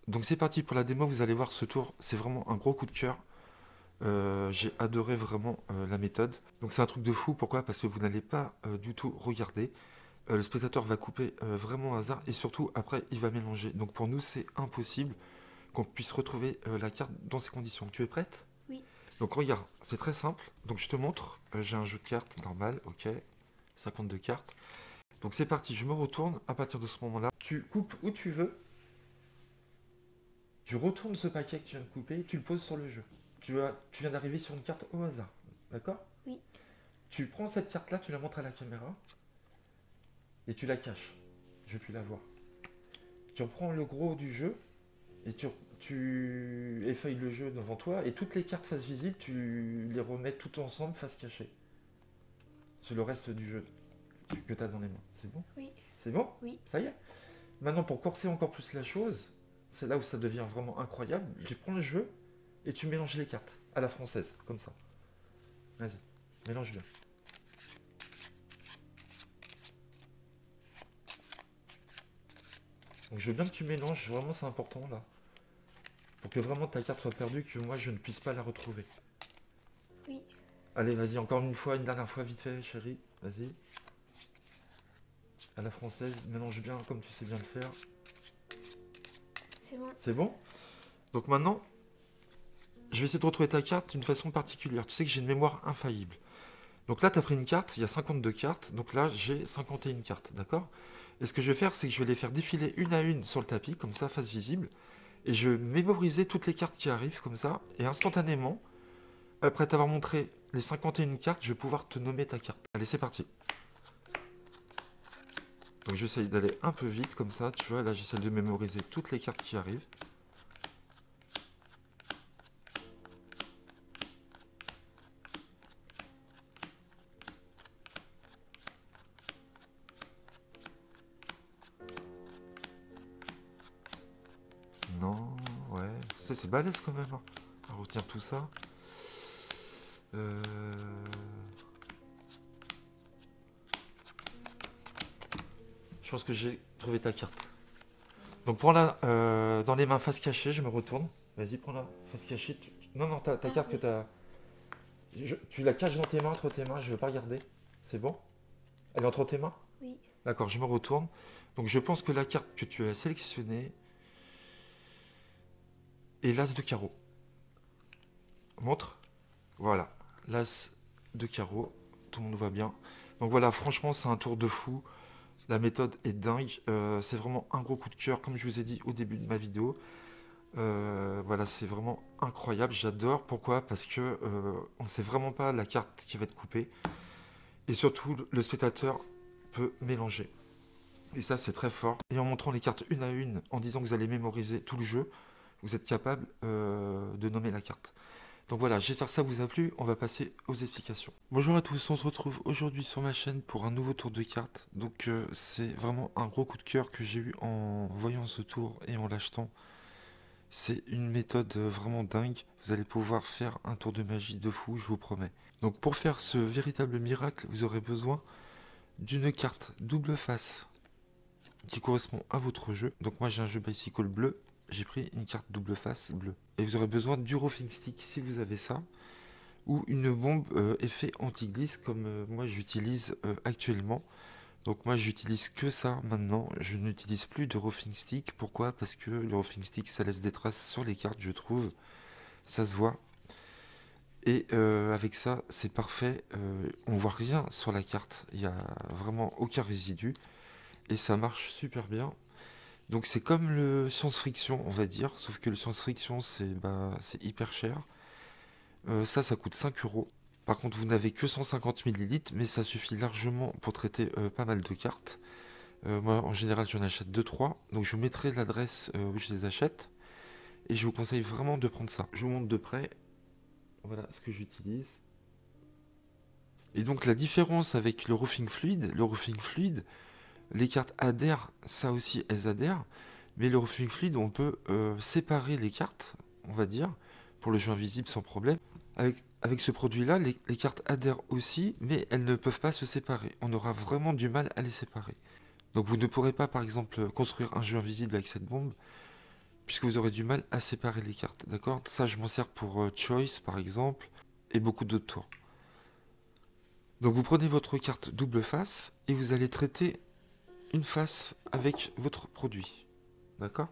Donc c'est parti pour la démo, vous allez voir ce tour, c'est vraiment un gros coup de cœur. J'ai adoré vraiment la méthode. Donc c'est un truc de fou, pourquoi? Parce que vous n'allez pas du tout regarder. Le spectateur va couper vraiment au hasard et surtout après il va mélanger. Donc pour nous c'est impossible qu'on puisse retrouver la carte dans ces conditions. Tu es prête? Oui. Donc regarde, c'est très simple. Donc je te montre, j'ai un jeu de cartes normal, ok. 52 cartes. Donc c'est parti, je me retourne. À partir de ce moment-là, tu coupes où tu veux. Tu retournes ce paquet que tu viens de couper, tu le poses sur le jeu. Tu viens d'arriver sur une carte au hasard. D'accord? Oui. Tu prends cette carte-là, tu la montres à la caméra et tu la caches. Je ne vais plus la voir. Tu reprends le gros du jeu et tu effeuilles le jeu devant toi et toutes les cartes face visible, tu les remets toutes ensemble face cachée. C'est le reste du jeu que tu as dans les mains. C'est bon? Oui. C'est bon? Oui. Ça y est? Maintenant, pour corser encore plus la chose, c'est là où ça devient vraiment incroyable. Tu prends le jeu et tu mélanges les cartes à la française, comme ça. Vas-y, mélange bien. Donc je veux bien que tu mélanges, vraiment c'est important là. Pour que vraiment ta carte soit perdue, que moi je ne puisse pas la retrouver. Oui. Allez, vas-y, encore une fois, une dernière fois, vite fait, chérie. Vas-y. À la française, mélange bien comme tu sais bien le faire. C'est bon. C'est bon? Donc maintenant, je vais essayer de retrouver ta carte d'une façon particulière. Tu sais que j'ai une mémoire infaillible. Donc là, tu as pris une carte, il y a 52 cartes. Donc là, j'ai 51 cartes, d'accord? Et ce que je vais faire, c'est que je vais les faire défiler une à une sur le tapis, comme ça, face visible. Et je vais mémoriser toutes les cartes qui arrivent, comme ça. Et instantanément, après t'avoir montré les 51 cartes, je vais pouvoir te nommer ta carte. Allez, c'est parti. Donc j'essaye d'aller un peu vite, comme ça, tu vois. Là, j'essaie de mémoriser toutes les cartes qui arrivent. Non, ouais. C'est balèze quand même, hein, à retenir tout ça. Euh... Je pense que j'ai trouvé ta carte. Donc prends-la dans les mains face cachée, je me retourne. Vas-y, prends-la face cachée. Non, non, ta carte que Oui. tu as... Tu la caches dans tes mains, entre tes mains, je ne veux pas regarder. C'est bon? Elle est entre tes mains? Oui. D'accord, je me retourne. Donc je pense que la carte que tu as sélectionnée est l'As de carreau. Montre. Voilà, l'As de carreau. Tout le monde voit bien. Donc voilà, franchement, c'est un tour de fou. La méthode est dingue. C'est vraiment un gros coup de cœur, comme je vous ai dit au début de ma vidéo. Voilà, c'est vraiment incroyable. J'adore. Pourquoi? Parce que on ne sait vraiment pas la carte qui va être coupée. Et surtout, le spectateur peut mélanger. Et ça, c'est très fort. Et en montrant les cartes une à une, en disant que vous allez mémoriser tout le jeu, vous êtes capable de nommer la carte. Donc voilà, j'espère que ça vous a plu. On va passer aux explications. Bonjour à tous, on se retrouve aujourd'hui sur ma chaîne pour un nouveau tour de cartes. Donc c'est vraiment un gros coup de cœur que j'ai eu en voyant ce tour et en l'achetant. C'est une méthode vraiment dingue. Vous allez pouvoir faire un tour de magie de fou, je vous promets. Donc pour faire ce véritable miracle, vous aurez besoin d'une carte double face qui correspond à votre jeu. Donc moi j'ai un jeu bicycle bleu, j'ai pris une carte double face bleue. Et vous aurez besoin du rofing stick si vous avez ça, ou une bombe effet anti-glisse comme moi j'utilise actuellement. Donc moi j'utilise que ça maintenant, je n'utilise plus de rofing stick. Pourquoi? Parce que le rofing stick ça laisse des traces sur les cartes, je trouve, ça se voit. Et avec ça c'est parfait, on voit rien sur la carte, il n'y a vraiment aucun résidu. Et ça marche super bien. Donc c'est comme le science friction, on va dire, sauf que le science friction c'est hyper cher. Ça coûte 5 euros. Par contre, vous n'avez que 150 millilitres, mais ça suffit largement pour traiter pas mal de cartes. Moi, en général, j'en achète deux trois. Donc je vous mettrai l'adresse où je les achète. Et je vous conseille vraiment de prendre ça. Je vous montre de près. Voilà ce que j'utilise. Et donc la différence avec le roofing fluide, les cartes adhèrent, ça aussi elles adhèrent, mais le roofing fluide, on peut séparer les cartes, on va dire, pour le jeu invisible sans problème. Avec ce produit-là, les cartes adhèrent aussi, mais elles ne peuvent pas se séparer. On aura vraiment du mal à les séparer. Donc vous ne pourrez pas, par exemple, construire un jeu invisible avec cette bombe, puisque vous aurez du mal à séparer les cartes, d'accord? Ça, je m'en sers pour Choice, par exemple, et beaucoup d'autres tours. Donc vous prenez votre carte double face, et vous allez traiter une face avec votre produit, d'accord?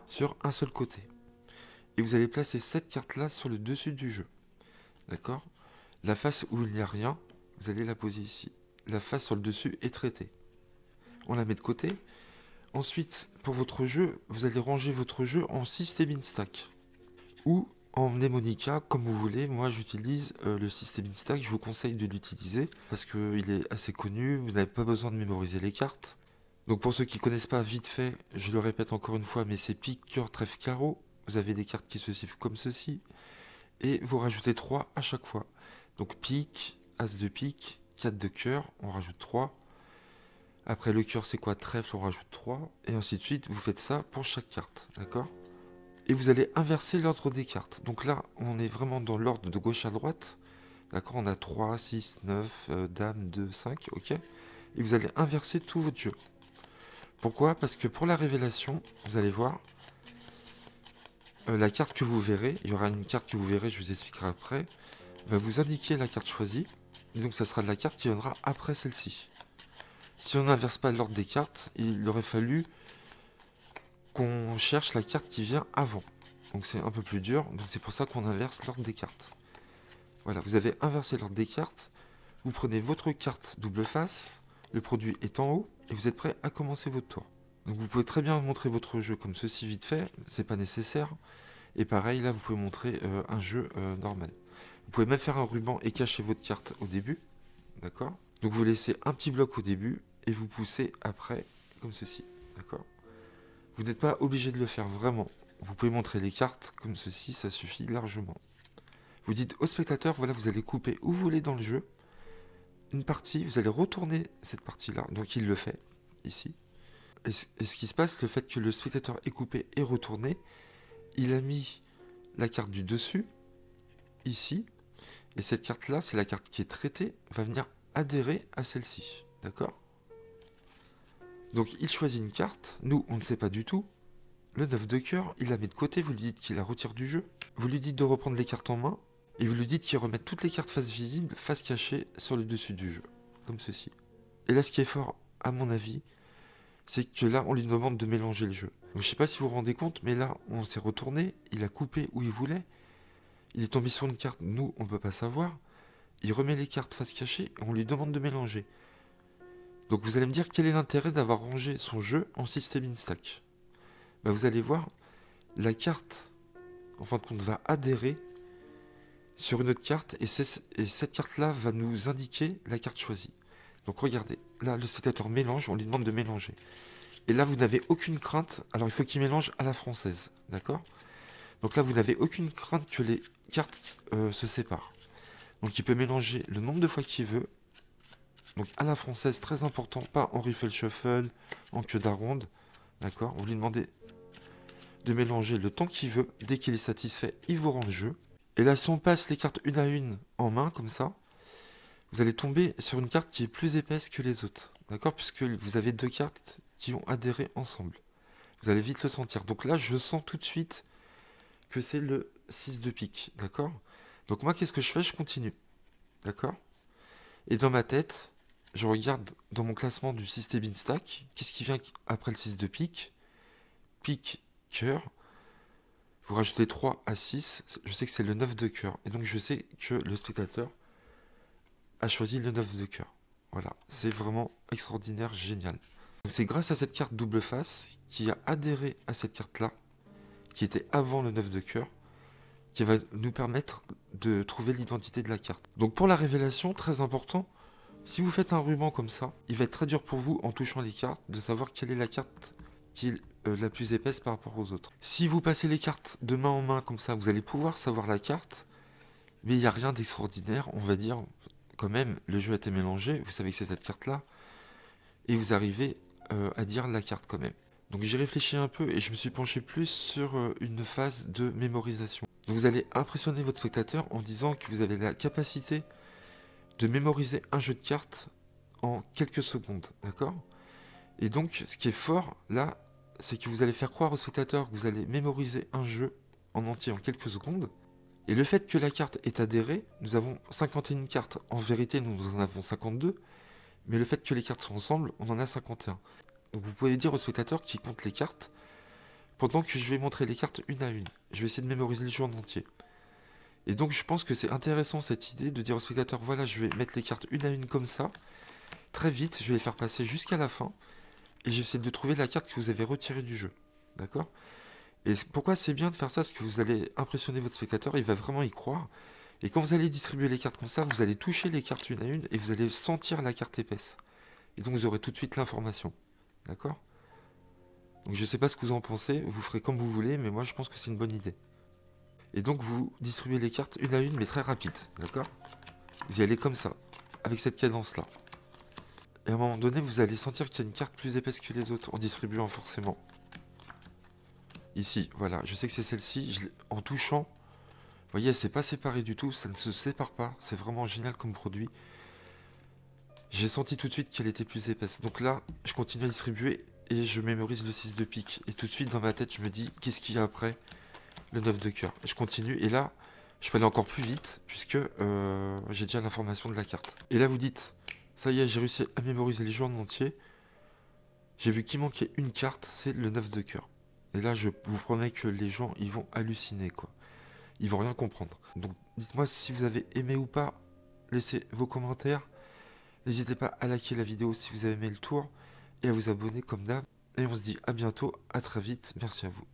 Sur un seul côté. Et vous allez placer cette carte-là sur le dessus du jeu, d'accord? La face où il n'y a rien, vous allez la poser ici. La face sur le dessus est traitée. On la met de côté. Ensuite, pour votre jeu, vous allez ranger votre jeu en System Instack ou en mnémonica, comme vous voulez. Moi, j'utilise le System Instack. Je vous conseille de l'utiliser parce qu'il est assez connu. Vous n'avez pas besoin de mémoriser les cartes. Donc, pour ceux qui ne connaissent pas, vite fait, je le répète encore une fois, mais c'est pique, cœur, trèfle, carreau. Vous avez des cartes qui se suivent comme ceci. Et vous rajoutez 3 à chaque fois. Donc, pique, as de pique, 4 de cœur, on rajoute 3. Après le cœur c'est quoi? Trèfle, on rajoute 3. Et ainsi de suite, vous faites ça pour chaque carte, d'accord? Et vous allez inverser l'ordre des cartes. Donc là, on est vraiment dans l'ordre de gauche à droite. D'accord? On a 3, 6, 9, dame, 2, 5, ok? Et vous allez inverser tout votre jeu. Pourquoi? Parce que pour la révélation, vous allez voir, la carte que vous verrez, il y aura une carte que vous verrez, je vous expliquerai après, va vous indiquer la carte choisie. Et donc ça sera la carte qui viendra après celle-ci. Si on n'inverse pas l'ordre des cartes, il aurait fallu qu'on cherche la carte qui vient avant. Donc c'est un peu plus dur, donc c'est pour ça qu'on inverse l'ordre des cartes. Voilà, vous avez inversé l'ordre des cartes, vous prenez votre carte double face, le produit est en haut, et vous êtes prêt à commencer votre tour. Donc vous pouvez très bien montrer votre jeu comme ceci vite fait, c'est pas nécessaire. Et pareil, là vous pouvez montrer un jeu normal. Vous pouvez même faire un ruban et cacher votre carte au début, d'accord? Donc vous laissez un petit bloc au début et vous poussez après comme ceci, d'accord? Vous n'êtes pas obligé de le faire vraiment. Vous pouvez montrer les cartes comme ceci, ça suffit largement. Vous dites au spectateur, voilà, vous allez couper où vous voulez dans le jeu une partie, vous allez retourner cette partie-là, donc il le fait ici. Et ce qui se passe, le fait que le spectateur ait coupé et retourné, il a mis la carte du dessus ici, et cette carte-là, c'est la carte qui est traitée, va venir adhérer à celle-ci, d'accord? Donc il choisit une carte, nous on ne sait pas du tout. Le 9 de cœur, il la met de côté, vous lui dites qu'il la retire du jeu. Vous lui dites de reprendre les cartes en main, et vous lui dites qu'il remette toutes les cartes face visible, face cachée, sur le dessus du jeu, comme ceci. Et là ce qui est fort, à mon avis, c'est que là on lui demande de mélanger le jeu. Donc je sais pas si vous vous rendez compte, mais là on s'est retourné, il a coupé où il voulait, il est tombé sur une carte, nous on ne peut pas savoir, il remet les cartes face cachée, et on lui demande de mélanger. Donc vous allez me dire quel est l'intérêt d'avoir rangé son jeu en System Instack. Bah, vous allez voir, la carte, en fin de compte, va adhérer sur une autre carte et cette carte-là va nous indiquer la carte choisie. Donc regardez, là le spectateur mélange, on lui demande de mélanger. Et là vous n'avez aucune crainte, alors il faut qu'il mélange à la française, d'accord? Donc là vous n'avez aucune crainte que les cartes se séparent. Donc il peut mélanger le nombre de fois qu'il veut. Donc à la française, très important, pas en riffle shuffle, en queue d'aronde. D'accord? Vous lui demandez de mélanger le temps qu'il veut. Dès qu'il est satisfait, il vous rend le jeu. Et là, si on passe les cartes une à une en main, comme ça, vous allez tomber sur une carte qui est plus épaisse que les autres. D'accord? Puisque vous avez deux cartes qui ont adhéré ensemble. Vous allez vite le sentir. Donc là, je sens tout de suite que c'est le 6 de pique. D'accord? Donc moi, qu'est-ce que je fais? Je continue. D'accord? Et dans ma tête, je regarde dans mon classement du System Instack, qu'est-ce qui vient après le 6 de pique? Pique, cœur. Vous rajoutez 3 à 6, je sais que c'est le 9 de cœur. Et donc je sais que le spectateur a choisi le 9 de cœur. Voilà, c'est vraiment extraordinaire, génial. Donc c'est grâce à cette carte double face qui a adhéré à cette carte-là, qui était avant le 9 de cœur, qui va nous permettre de trouver l'identité de la carte. Donc pour la révélation, très important, si vous faites un ruban comme ça, il va être très dur pour vous, en touchant les cartes, de savoir quelle est la carte qui est la plus épaisse par rapport aux autres. Si vous passez les cartes de main en main comme ça, vous allez pouvoir savoir la carte, mais il n'y a rien d'extraordinaire, on va dire. Quand même, le jeu a été mélangé, vous savez que c'est cette carte-là, et vous arrivez à dire la carte quand même. Donc j'ai réfléchi un peu et je me suis penché plus sur une phase de mémorisation. Donc vous allez impressionner votre spectateur en disant que vous avez la capacité de mémoriser un jeu de cartes en quelques secondes, d'accord? Et donc, ce qui est fort, là, c'est que vous allez faire croire aux spectateurs que vous allez mémoriser un jeu en entier en quelques secondes. Et le fait que la carte est adhérée, nous avons 51 cartes. En vérité, nous en avons 52. Mais le fait que les cartes sont ensemble, on en a 51. Donc vous pouvez dire aux spectateurs qui comptent les cartes, pendant que je vais montrer les cartes une à une. Je vais essayer de mémoriser le jeu en entier. Et donc je pense que c'est intéressant cette idée de dire aux spectateurs, voilà, je vais mettre les cartes une à une comme ça. Très vite, je vais les faire passer jusqu'à la fin. Et je vais essayer de trouver la carte que vous avez retirée du jeu. D'accord? Et pourquoi c'est bien de faire ça? Parce que vous allez impressionner votre spectateur, il va vraiment y croire. Et quand vous allez distribuer les cartes comme ça, vous allez toucher les cartes une à une et vous allez sentir la carte épaisse. Et donc vous aurez tout de suite l'information. D'accord? Donc je sais pas ce que vous en pensez, vous ferez comme vous voulez, mais moi je pense que c'est une bonne idée. Et donc vous distribuez les cartes une à une, mais très rapide. D'accord? Vous y allez comme ça, avec cette cadence-là. Et à un moment donné, vous allez sentir qu'il y a une carte plus épaisse que les autres, en distribuant forcément. Ici, voilà, je sais que c'est celle-ci, en touchant, vous voyez, c'est pas séparé du tout, ça ne se sépare pas, c'est vraiment génial comme produit. J'ai senti tout de suite qu'elle était plus épaisse. Donc là, je continue à distribuer et je mémorise le 6 de pique. Et tout de suite, dans ma tête, je me dis, qu'est-ce qu'il y a après le 9 de cœur? Je continue et là, je peux aller encore plus vite puisque j'ai déjà l'information de la carte. Et là, vous dites, ça y est, j'ai réussi à mémoriser les jeux en entier. J'ai vu qu'il manquait une carte, c'est le 9 de cœur. Et là, je vous promets que les gens, ils vont halluciner, quoi. Ils vont rien comprendre. Donc, dites-moi si vous avez aimé ou pas. Laissez vos commentaires. N'hésitez pas à liker la vidéo si vous avez aimé le tour. Et à vous abonner comme d'hab. Et on se dit à bientôt, à très vite. Merci à vous.